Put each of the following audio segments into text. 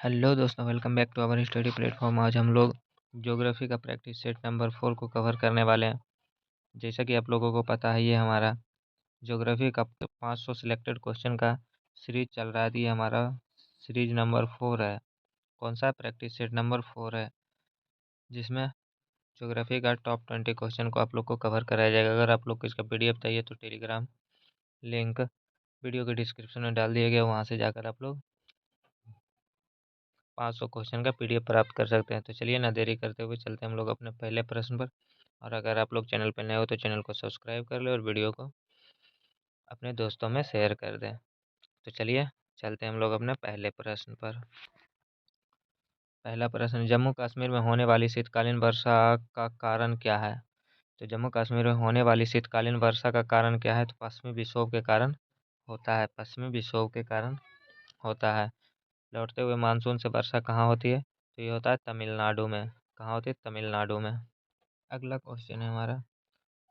Hello दोस्तों, welcome back to our study platform. आज हम लोग ज्योग्राफी का प्रैक्टिस सेट नंबर 4 को कवर करने वाले हैं। जैसा कि आप लोगों को पता है, ये हमारा ज्योग्राफी का 500 सिलेक्टेड क्वेश्चन का सीरीज चल रहा है। ये हमारा सीरीज नंबर 4 है। कौन सा प्रैक्टिस सेट नंबर 4 है, जिसमें ज्योग्राफी का टॉप 20 क्वेश्चन को आप लोग को कवर कराया जाएगा। अगर आप लोग को इसका PDF चाहिए तो टेलीग्राम लिंक वीडियो के डिस्क्रिप्शन में डाल दिया गया, वहाँ से जाकर आप लोग 500 क्वेश्चन का PDF प्राप्त कर सकते हैं। तो चलिए ना देरी करते हुए चलते हम लोग अपने पहले प्रश्न पर। और अगर आप लोग चैनल पर नए हो तो चैनल को सब्सक्राइब कर ले और वीडियो को अपने दोस्तों में शेयर कर दें। तो चलिए चलते हैं हम लोग अपने पहले प्रश्न पर। पहला प्रश्न, जम्मू कश्मीर में होने वाली शीतकालीन वर्षा का कारण क्या है? तो जम्मू कश्मीर में होने वाली शीतकालीन वर्षा का कारण क्या है? तो पश्चिमी विक्षोभ के कारण होता है। पश्चिमी विक्षोभ के कारण होता है। लौटते हुए मानसून से वर्षा कहाँ होती है? तो ये होता है तमिलनाडु में। कहाँ होती है? तमिलनाडु में। अगला क्वेश्चन है हमारा,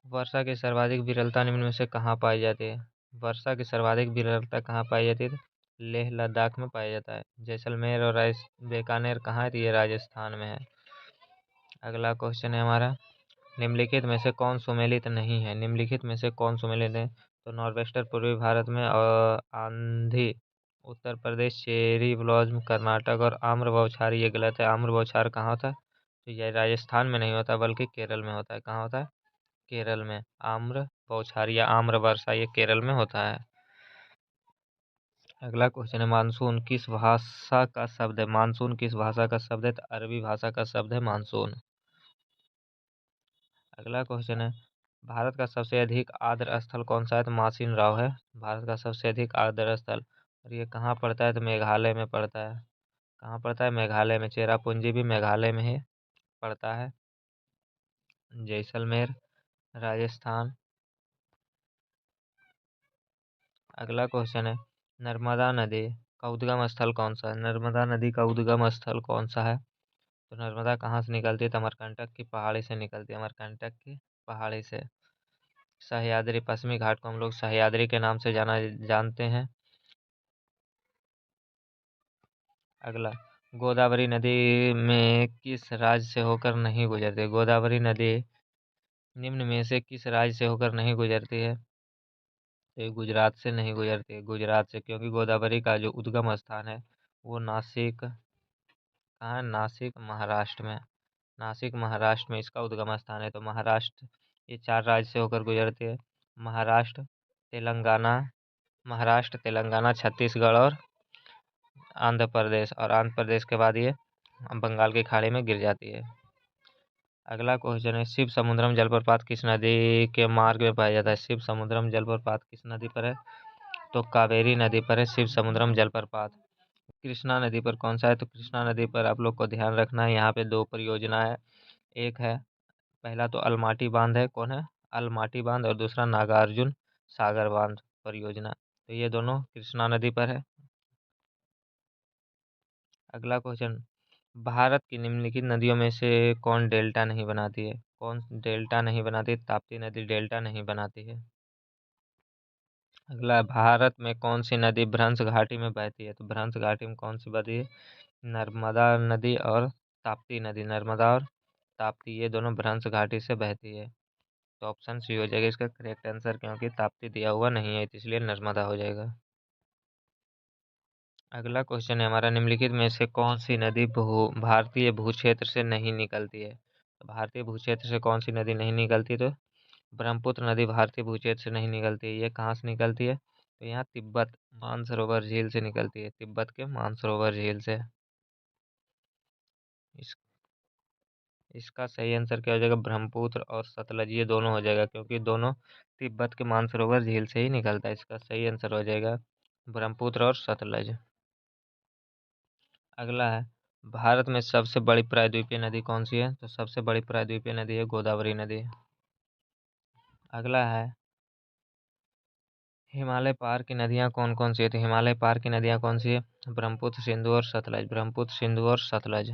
वर्षा की सर्वाधिक विरलता निम्न में से कहाँ पाई जाती है? वर्षा की सर्वाधिक विरलता कहाँ पाई जाती है? तो लेह लद्दाख में पाया जाता है। जैसलमेर और बीकानेर कहाँ है? तो ये राजस्थान में है। अगला क्वेश्चन है हमारा, निम्नलिखित में से कौन सुमेलित नहीं है? निम्नलिखित में से कौन सुमेलित है? तो नॉर्वेस्टर पूर्वी भारत में, और आंधी उत्तर प्रदेश, चेरी ब्लॉसम कर्नाटक, और आम्र बौछार ये गलत है। आम्र बौछार कहाँ होता है? तो ये राजस्थान में नहीं होता बल्कि केरल में होता है। कहाँ होता है? केरल में। आम्र बौछार या आम्र वर्षा ये केरल में होता है। अगला क्वेश्चन है, मानसून किस भाषा का शब्द है? मानसून किस भाषा का शब्द है? तो अरबी भाषा का शब्द है मानसून। अगला क्वेश्चन है, भारत का सबसे अधिक आर्द्र स्थल कौन सा है? तो मासिन राव है भारत का सबसे अधिक आर्द्र स्थल। और ये कहाँ पड़ता है? तो मेघालय में पड़ता है। कहाँ पड़ता है? मेघालय में। चेरापूंजी भी मेघालय में ही पड़ता है। जैसलमेर राजस्थान। अगला क्वेश्चन है, नर्मदा नदी का उद्गम स्थल कौन सा है? नर्मदा नदी का उद्गम स्थल कौन सा है? तो नर्मदा कहाँ से निकलती है? तो अमरकंटक की पहाड़ी से निकलती है। अमरकंटक की पहाड़ी से। सह्याद्री, पश्चिमी घाट को हम लोग सह्याद्री के नाम से जानते हैं। अगला, गोदावरी नदी में किस राज्य से होकर नहीं गुजरती? गोदावरी नदी निम्न में से किस राज्य से होकर नहीं गुजरती है? तो ये गुजरात से नहीं गुजरती है। गुजरात से, क्योंकि गोदावरी का जो उद्गम स्थान है वो नासिक, कहाँ है? नासिक महाराष्ट्र में। नासिक महाराष्ट्र में इसका उद्गम स्थान है। तो महाराष्ट्र, ये 4 राज्य से होकर गुजरती है। महाराष्ट्र, तेलंगाना, छत्तीसगढ़ और आंध्र प्रदेश। और आंध्र प्रदेश के बाद ये बंगाल की खाड़ी में गिर जाती है। अगला क्वेश्चन है, शिव समुद्रम जलप्रपात किस नदी के मार्ग में पाया जाता है? शिव समुद्रम जलप्रपात किस नदी पर है? तो कावेरी नदी पर है शिव समुद्रम जलप्रपात। कृष्णा नदी पर कौन सा है? तो कृष्णा नदी पर आप लोग को ध्यान रखना है, यहाँ पे 2 परियोजना है। एक है, पहला तो अलमाटी बांध है। कौन है? अलमाटी बांध। और दूसरा नागार्जुन सागर बांध परियोजना। तो ये दोनों कृष्णा नदी पर है। अगला क्वेश्चन, भारत की निम्नलिखित नदियों में से कौन डेल्टा नहीं बनाती है? कौन डेल्टा नहीं बनाती? ताप्ती नदी डेल्टा नहीं बनाती है। अगला, भारत में कौन सी नदी भ्रंश घाटी में बहती है? तो भ्रंश घाटी में कौन सी बहती है? नर्मदा नदी और ताप्ती नदी। नर्मदा और ताप्ती ये दोनों भ्रंश घाटी से बहती है। तो ऑप्शन सी हो जाएगा इसका करेक्ट आंसर, क्योंकि ताप्ती दिया हुआ नहीं है, तो इसलिए नर्मदा हो जाएगा। अगला क्वेश्चन है हमारा, निम्नलिखित में से कौन सी नदी भारतीय भूक्षेत्र से नहीं निकलती है? तो भारतीय भूक्षेत्र से कौन सी नदी नहीं निकलती? तो ब्रह्मपुत्र नदी भारतीय भूक्षेत्र से नहीं निकलती है। ये कहाँ से निकलती है? तो यहाँ तिब्बत मानसरोवर झील से निकलती है। तिब्बत के मानसरोवर झील से। इस इसका सही आंसर क्या हो जाएगा? ब्रह्मपुत्र और सतलज ये दोनों हो जाएगा, क्योंकि दोनों तिब्बत के मानसरोवर झील से ही निकलता है। इसका सही आंसर हो जाएगा ब्रह्मपुत्र और सतलज। अगला है, भारत में सबसे बड़ी प्रायद्वीपीय नदी कौन सी है? तो सबसे बड़ी प्रायद्वीपीय नदी है गोदावरी नदी। अगला है, हिमालय पार की नदियां कौन कौन सी है? तो हिमालय पार की नदियां कौन सी है? ब्रह्मपुत्र, सिंधु और सतलज। ब्रह्मपुत्र, सिंधु और सतलज।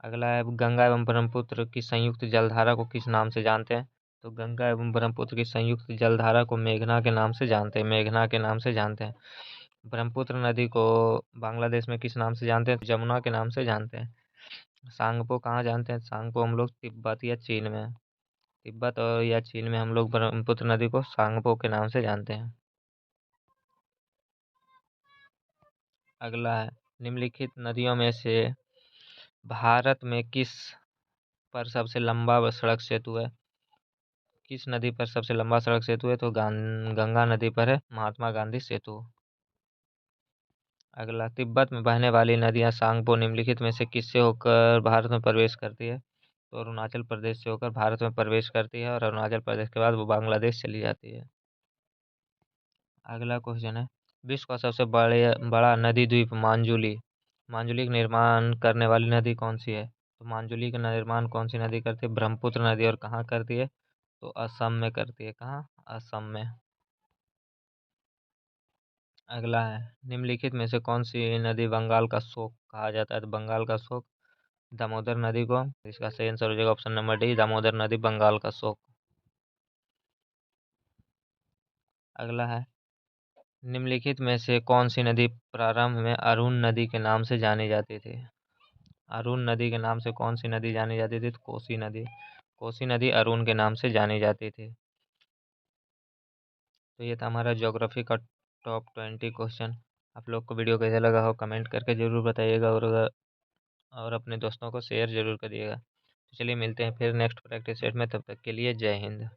अगला है, गंगा एवं ब्रह्मपुत्र की संयुक्त जलधारा को किस नाम से जानते हैं? तो गंगा एवं ब्रह्मपुत्र की संयुक्त जलधारा को मेघना के नाम से जानते हैं। मेघना के नाम से जानते हैं। ब्रह्मपुत्र नदी को बांग्लादेश में किस नाम से जानते हैं? जमुना के नाम से जानते हैं। सांगपो कहाँ जानते हैं? सांगपो हम लोग तिब्बत या चीन में, तिब्बत और या चीन में हम लोग ब्रह्मपुत्र नदी को सांगपो के नाम से जानते हैं। अगला है, निम्नलिखित नदियों में से भारत में किस पर सबसे लंबा सड़क सेतु है? किस नदी पर सबसे लंबा सड़क सेतु है? तो गंगा नदी पर है महात्मा गांधी सेतु। अगला, तिब्बत में बहने वाली नदियां सांगपो निम्नलिखित में से किससे होकर भारत में प्रवेश करती है? तो अरुणाचल प्रदेश से होकर भारत में प्रवेश करती है और अरुणाचल प्रदेश के बाद वो बांग्लादेश चली जाती है। अगला क्वेश्चन है, विश्व का सबसे बड़ा नदी द्वीप मांजुली, मांजुली का निर्माण करने वाली नदी कौन सी है? तो मांजुली का निर्माण कौन सी नदी करती है? ब्रह्मपुत्र नदी। और कहाँ करती है? तो असम में करती है। कहाँ? असम में। अगला है, निम्नलिखित में से कौन सी नदी बंगाल का शोक कहा जाता है? तो बंगाल का शोक दामोदर नदी को। इसका सही आंसर हो जाएगा ऑप्शन नंबर डी, दामोदर नदी बंगाल का शोक। अगला है, निम्नलिखित में से कौन सी नदी प्रारंभ में अरुण नदी के नाम से जानी जाती थी? अरुण नदी के नाम से कौन सी नदी जानी जाती थी? तो कोसी नदी। कोसी नदी अरुण के नाम से जानी जाती थी। तो ये था हमारा ज्योग्राफी का टॉप 20 क्वेश्चन। आप लोग को वीडियो कैसा लगा हो कमेंट करके ज़रूर बताइएगा, और अपने दोस्तों को शेयर ज़रूर करिएगा। तो चलिए मिलते हैं फिर नेक्स्ट प्रैक्टिस सेट में, तब तक के लिए जय हिंद।